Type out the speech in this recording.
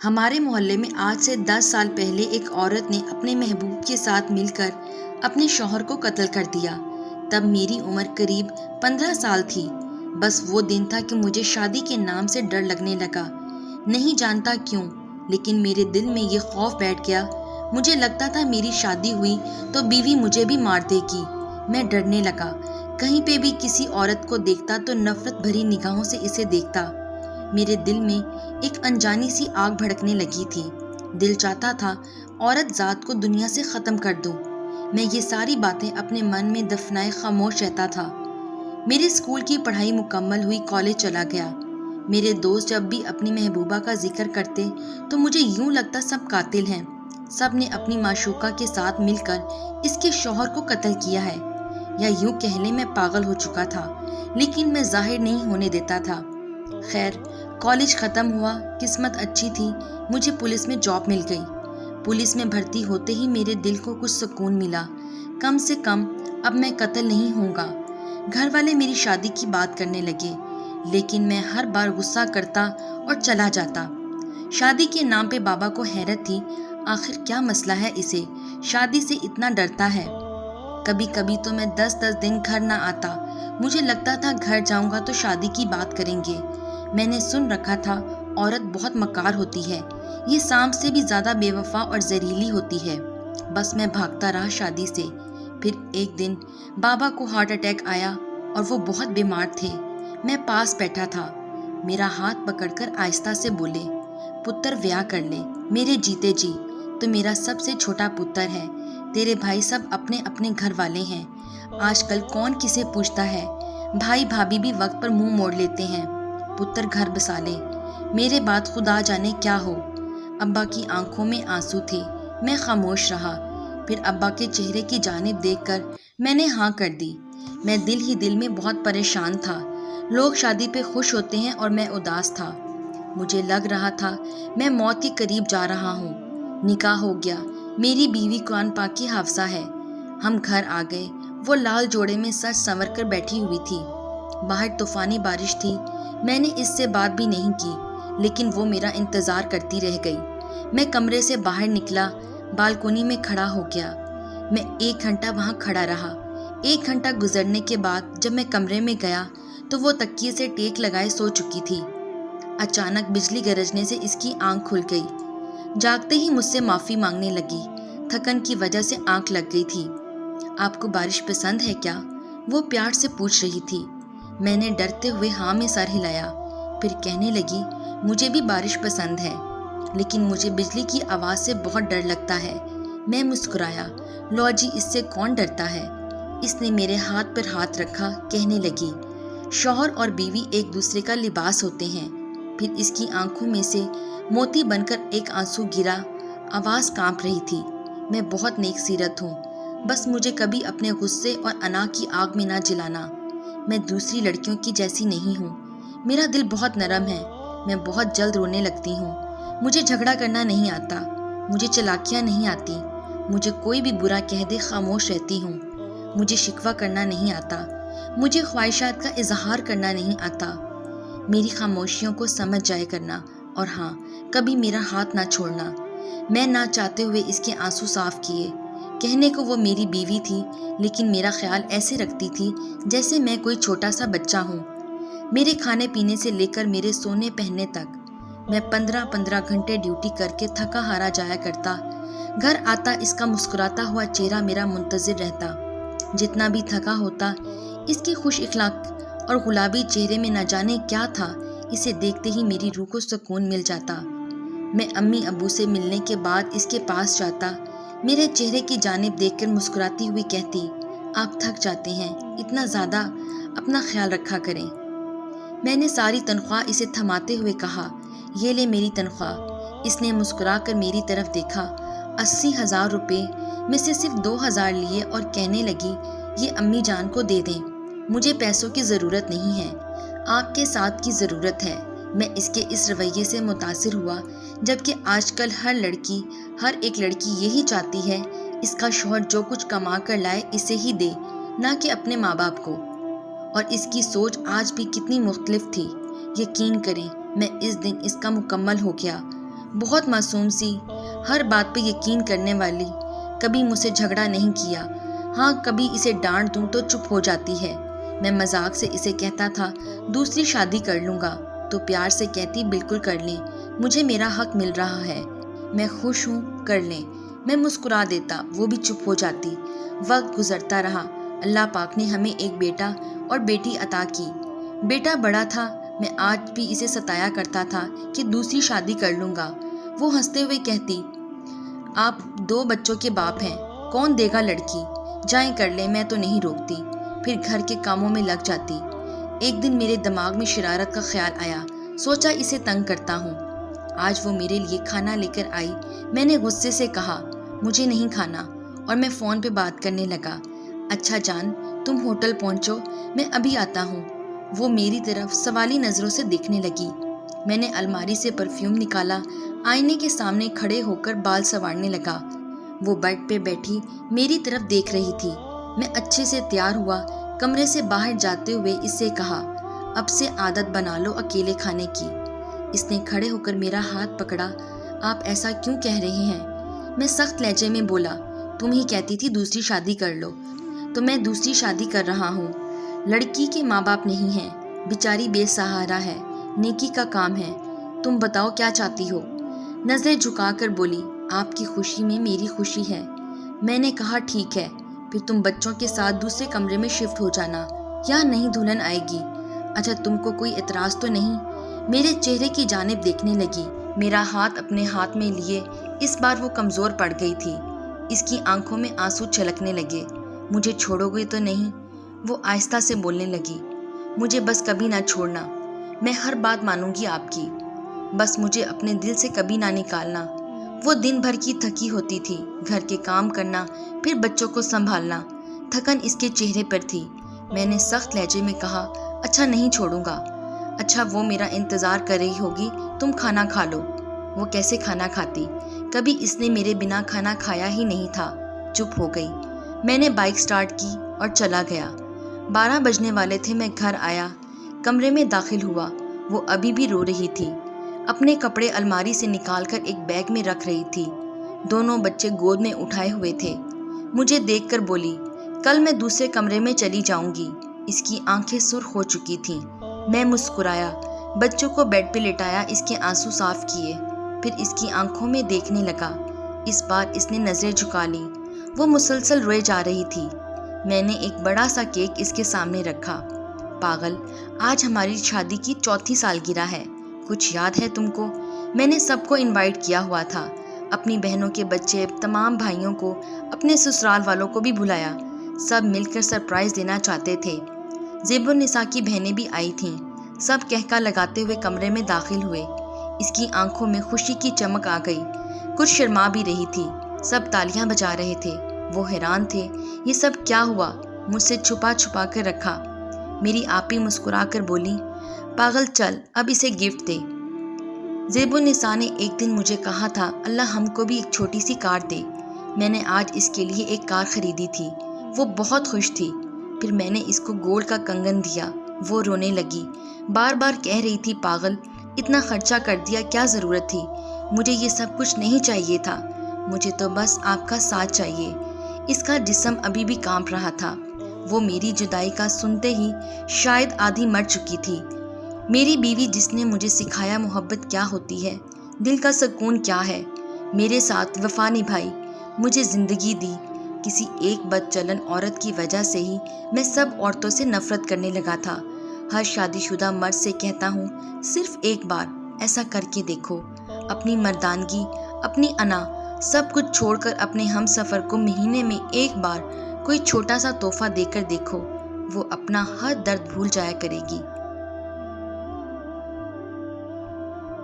ہمارے محلے میں آج سے 10 سال پہلے ایک عورت نے اپنے محبوب کے ساتھ مل کر اپنے شوہر کو قتل کر دیا۔ تب میری عمر قریب 15 سال تھی۔ بس وہ دن تھا کہ مجھے شادی کے نام سے ڈر لگنے لگا۔ نہیں جانتا کیوں، لیکن میرے دل میں یہ خوف بیٹھ گیا۔ مجھے لگتا تھا میری شادی ہوئی تو بیوی مجھے بھی مار دے گی۔ میں ڈرنے لگا۔ کہیں پہ بھی کسی عورت کو دیکھتا تو نفرت بھری نگاہوں سے اسے دیکھتا۔ میرے دل میں ایک انجانی سی آگ بھڑکنے لگی تھی۔ دل چاہتا تھا عورت ذات کو دنیا سے ختم کر دوں۔ میں یہ ساری باتیں اپنے من میں دفنائے خاموش رہتا تھا۔ میرے اسکول کی پڑھائی مکمل ہوئی، کالج چلا گیا۔ میرے دوست جب بھی اپنی محبوبہ کا ذکر کرتے تو مجھے یوں لگتا سب قاتل ہیں، سب نے اپنی معشوقہ کے ساتھ مل کر اس کے شوہر کو قتل کیا ہے، یا یوں کہہ لیں میں پاگل ہو چکا تھا، لیکن میں ظاہر نہیں ہونے دیتا تھا۔ خیر، کالج ختم ہوا، قسمت اچھی تھی، مجھے پولیس میں جاب مل گئی۔ پولیس میں بھرتی ہوتے ہی میرے دل کو کچھ سکون ملا۔ کم سے کم اب میں قتل نہیں ہوں گا۔ گھر والے میری شادی کی بات کرنے لگے، لیکن میں ہر بار غصہ کرتا اور چلا جاتا۔ شادی کے نام پہ بابا کو حیرت تھی، آخر کیا مسئلہ ہے اسے، شادی سے اتنا ڈرتا ہے۔ کبھی کبھی تو میں 10 دن گھر نہ آتا۔ مجھے لگتا تھا گھر جاؤں گا تو شادی کی بات کریں گے۔ میں نے سن رکھا تھا عورت بہت مکار ہوتی ہے، یہ سانپ سے بھی زیادہ بے وفا اور زہریلی ہوتی ہے۔ بس میں بھاگتا رہا شادی سے۔ پھر ایک دن بابا کو ہارٹ اٹیک آیا اور وہ بہت بیمار تھے۔ میں پاس بیٹھا تھا۔ میرا ہاتھ پکڑ کر آہستہ سے بولے، پتر بیاہ کر لے میرے جیتے جی، تو میرا سب سے چھوٹا پتر ہے، تیرے بھائی سب اپنے اپنے گھر والے ہیں، آج کل کون کسے پوچھتا ہے، بھائی بھابھی بھی وقت پر منہ موڑ لیتے ہیں، پتر گھر بسا لے۔ میرے بعد خدا جانے کیا ہو۔ ابا کی آنکھوں میں آنسو تھے، میں خاموش رہا۔ پھر ابا کے چہرے کی جانب دیکھ کر میں نے ہاں کر دی۔ میں دل ہی دل میں بہت پریشان تھا۔ لوگ شادی پہ خوش ہوتے ہیں اور میں اداس تھا۔ مجھے لگ رہا تھا میں موت کے قریب جا رہا ہوں۔ نکاح ہو گیا، میری بیوی قرآن پاک کی حافظہ ہے۔ ہم گھر آ گئے، وہ لال جوڑے میں سج سنور کر بیٹھی ہوئی تھی۔ باہر طوفانی بارش تھی۔ میں نے اس سے بات بھی نہیں کی، لیکن وہ میرا انتظار کرتی رہ گئی۔ میں کمرے سے باہر نکلا، بالکونی میں کھڑا ہو گیا۔ میں 1 گھنٹہ وہاں کھڑا رہا۔ 1 گھنٹہ گزرنے کے بعد جب میں کمرے میں گیا تو وہ تکیے سے ٹیک لگائے سو چکی تھی۔ اچانک بجلی گرجنے سے اس کی آنکھ کھل گئی۔ جاگتے ہی مجھ سے معافی مانگنے لگی، تھکن کی وجہ سے آنکھ لگ گئی تھی۔ آپ کو بارش پسند ہے کیا؟ وہ پیار سے پوچھ رہی تھی۔ میں نے ڈرتے ہوئے ہاں میں سر ہلایا۔ پھر کہنے لگی، مجھے بھی بارش پسند ہے، لیکن مجھے بجلی کی آواز سے بہت ڈر لگتا ہے۔ میں مسکرایا، لو جی، اس سے کون ڈرتا ہے؟ اس نے میرے ہاتھ پر ہاتھ رکھا، کہنے لگی، شوہر اور بیوی ایک دوسرے کا لباس ہوتے ہیں۔ پھر اس کی آنکھوں میں سے موتی بن کر ایک آنسو گرا، آواز کانپ رہی تھی، میں بہت نیک سیرت ہوں، بس مجھے کبھی اپنے غصے اور انا کی آگ میں نہ جلانا۔ میں دوسری لڑکیوں کی جیسی نہیں ہوں، میرا دل بہت نرم ہے، میں بہت جلد رونے لگتی ہوں۔ مجھے جھگڑا کرنا نہیں آتا، مجھے چالاکیاں نہیں آتی، مجھے کوئی بھی برا کہہ دے خاموش رہتی ہوں۔ مجھے شکوہ کرنا نہیں آتا، مجھے خواہشات کا اظہار کرنا نہیں آتا، میری خاموشیوں کو سمجھ جایا کرنا، اور ہاں، کبھی میرا ہاتھ نہ چھوڑنا۔ میں نہ چاہتے ہوئے اس کے آنسو صاف کیے۔ کہنے کو وہ میری بیوی تھی، لیکن میرا خیال ایسے رکھتی تھی جیسے میں کوئی چھوٹا سا بچہ ہوں۔ میرے کھانے پینے سے لے کر میرے سونے پہننے تک میں 15 گھنٹے ڈیوٹی کر کے تھکا ہارا جایا کرتا۔ گھر آتا اس کا مسکراتا ہوا چہرہ میرا منتظر رہتا۔ جتنا بھی تھکا ہوتا، اس کے خوش اخلاق اور گلابی چہرے میں نہ جانے کیا تھا، اسے دیکھتے ہی میری روح کو سکون مل جاتا۔ میں امی ابو سے ملنے کے بعد اس کے پاس جاتا، میرے چہرے کی جانب دیکھ کر مسکراتی ہوئی کہتی، آپ تھک جاتے ہیں، اتنا زیادہ اپنا خیال رکھا کریں۔ میں نے ساری تنخواہ اسے تھماتے ہوئے کہا، یہ لے میری تنخواہ۔ اس نے مسکرا کر میری طرف دیکھا، 80,000 روپے میں سے صرف 2,000 لیے اور کہنے لگی، یہ امی جان کو دے دیں، مجھے پیسوں کی ضرورت نہیں ہے، آپ کے ساتھ کی ضرورت ہے۔ میں اس کے اس رویے سے متاثر ہوا، جبکہ آج کل ہر ایک لڑکی یہی چاہتی ہے اس کا شوہر جو کچھ کما کر لائے اسے ہی دے، نہ کہ اپنے ماں باپ کو۔ اور اس کی سوچ آج بھی کتنی مختلف تھی۔ یقین کریں، میں اس دن اس کا مکمل ہو گیا۔ بہت معصوم سی، ہر بات پہ یقین کرنے والی، کبھی مجھ سے جھگڑا نہیں کیا، ہاں کبھی اسے ڈانٹ دوں تو چپ ہو جاتی ہے۔ میں مذاق سے اسے کہتا تھا دوسری شادی کر لوں گا، تو پیار سے کہتی بالکل کر لیں، مجھے میرا حق مل رہا ہے، میں خوش ہوں، کر لیں۔ میں مسکرا دیتا، وہ بھی چپ ہو جاتی۔ وقت گزرتا رہا، اللہ پاک نے ہمیں ایک بیٹا اور بیٹی عطا کی۔ بیٹا بڑا تھا، میں آج بھی اسے ستایا کرتا تھا کہ دوسری شادی کر لوں گا۔ وہ ہنستے ہوئے کہتی، آپ 2 بچوں کے باپ ہیں، کون دے گا لڑکی، جائیں کر لیں، میں تو نہیں روکتی۔ پھر گھر کے کاموں میں لگ جاتی۔ ایک دن میرے دماغ میں شرارت کا خیال آیا، سوچا اسے تنگ کرتا ہوں۔ آج وہ میرے لیے کھانا لے کر آئی، میں نے غصے سے کہا مجھے نہیں کھانا، اور میں فون پہ بات کرنے لگا۔ اچھا جان، تم ہوٹل پہنچو، میں ابھی آتا ہوں۔ وہ میری طرف سوالی نظروں سے دیکھنے لگی۔ میں نے الماری سے پرفیوم نکالا، آئینے کے سامنے کھڑے ہو کر بال سنوارنے لگا۔ وہ بیڈ پہ بیٹھی میری طرف دیکھ رہی تھی۔ میں اچھے سے تیار ہوا، کمرے سے باہر جاتے ہوئے اس سے کہا، اب سے عادت بنا لو اکیلے کھانے کی۔ اس نے کھڑے ہو کر میرا ہاتھ پکڑا، آپ ایسا کیوں کہہ رہے ہیں؟ میں سخت لہجے میں بولا، تم ہی کہتی تھی دوسری شادی کر لو، تو میں دوسری شادی کر رہا ہوں۔ لڑکی کے ماں باپ نہیں ہیں، بیچاری بے سہارا ہے، نیکی کا کام ہے، تم بتاؤ کیا چاہتی ہو؟ نظریں جھکا کر بولی، آپ کی خوشی میں میری خوشی ہے۔ میں نے کہا ٹھیک ہے، پھر تم بچوں کے ساتھ دوسرے کمرے میں شفٹ ہو جانا، یا نہیں دلہن آئے گی؟ اچھا تم کو کوئی اعتراض تو نہیں؟ میرے چہرے کی جانب دیکھنے لگی، میرا ہاتھ اپنے ہاتھ میں لیے۔ اس بار وہ کمزور پڑ گئی تھی، اس کی آنکھوں میں آنسو چھلکنے لگے۔ مجھے چھوڑو گے تو نہیں؟ وہ آہستہ سے بولنے لگی، مجھے بس کبھی نہ چھوڑنا، میں ہر بات مانوں گی آپ کی، بس مجھے اپنے دل سے کبھی نہ نکالنا۔ وہ دن بھر کی تھکی ہوتی تھی، گھر کے کام کرنا، پھر بچوں کو سنبھالنا، تھکن اس کے چہرے پر تھی۔ میں نے سخت لہجے میں کہا، اچھا نہیں چھوڑوں گا۔ اچھا وہ میرا انتظار کر رہی ہوگی، تم کھانا کھا لو۔ وہ کیسے کھانا کھاتی؟ کبھی اس نے میرے بنا کھانا کھایا ہی نہیں تھا۔ چپ ہو گئی۔ میں نے بائک سٹارٹ کی اور چلا گیا۔ 12 بجنے والے تھے، میں گھر آیا، کمرے میں داخل ہوا۔ وہ ابھی بھی رو رہی تھی، اپنے کپڑے الماری سے نکال کر ایک بیگ میں رکھ رہی تھی۔ دونوں بچے گود میں اٹھائے ہوئے تھے۔ مجھے دیکھ کر بولی، کل میں دوسرے کمرے میں چلی جاؤں گی۔ اس کی آنکھیں سرخ ہو چکی تھیں۔ میں مسکرایا، بچوں کو بیڈ پہ لٹایا، اس کے آنسو صاف کیے، پھر اس کی آنکھوں میں دیکھنے لگا۔ اس بار اس نے نظریں جھکا لیں۔ وہ مسلسل روئے جا رہی تھی۔ میں نے ایک بڑا سا کیک اس کے سامنے رکھا۔ پاگل، آج ہماری شادی کی 4تھی سالگرہ ہے، کچھ یاد ہے تم کو؟ میں نے سب کو انوائٹ کیا ہوا تھا، اپنی بہنوں کے بچے، تمام بھائیوں کو، اپنے سسرال والوں کو بھی بلایا۔ سب مل کر سرپرائز دینا چاہتے تھے۔ زیب النساء کی بہنیں بھی آئی تھیں۔ سب کہکا لگاتے ہوئے کمرے میں داخل ہوئے۔ اس کی آنکھوں میں خوشی کی چمک آ گئی، کچھ شرما بھی رہی تھی۔ سب تالیاں بجا رہے تھے۔ وہ حیران تھے، یہ سب کیا ہوا؟ مجھ سے چھپا چھپا کر رکھا۔ میری آپی مسکرا کر بولی، پاگل چل اب اسے گفٹ دے۔ زیب النساء نے ایک دن مجھے کہا تھا اللہ ہم کو بھی ایک چھوٹی سی کار دے۔ میں نے آج اس کے لیے ایک کار خریدی تھی۔ وہ بہت خوش تھی۔ پھر میں نے اس کو گولڈ کا کنگن دیا۔ وہ رونے لگی، بار بار کہہ رہی تھی پاگل اتنا خرچہ کر دیا، کیا ضرورت تھی؟ مجھے یہ سب کچھ نہیں چاہیے تھا، مجھے تو بس آپ کا ساتھ چاہیے۔ اس کا جسم ابھی بھی کانپ رہا تھا۔ وہ میری جدائی کا سنتے ہی شاید آدھی مر چکی تھی۔ میری بیوی جس نے مجھے سکھایا محبت کیا ہوتی ہے، دل کا سکون کیا ہے، میرے ساتھ وفا نبھائی، مجھے زندگی دی۔ کسی ایک بد چلن عورت کی وجہ سے ہی میں سب عورتوں سے نفرت کرنے لگا تھا۔ ہر شادی شدہ مرد سے کہتا ہوں صرف ایک بار ایسا کر کے دیکھو، اپنی مردانگی، اپنی انا سب کچھ چھوڑ کر اپنے ہم سفر کو مہینے میں ایک بار کوئی چھوٹا سا تحفہ دے کر دیکھو، وہ اپنا ہر درد بھول جایا کرے گی۔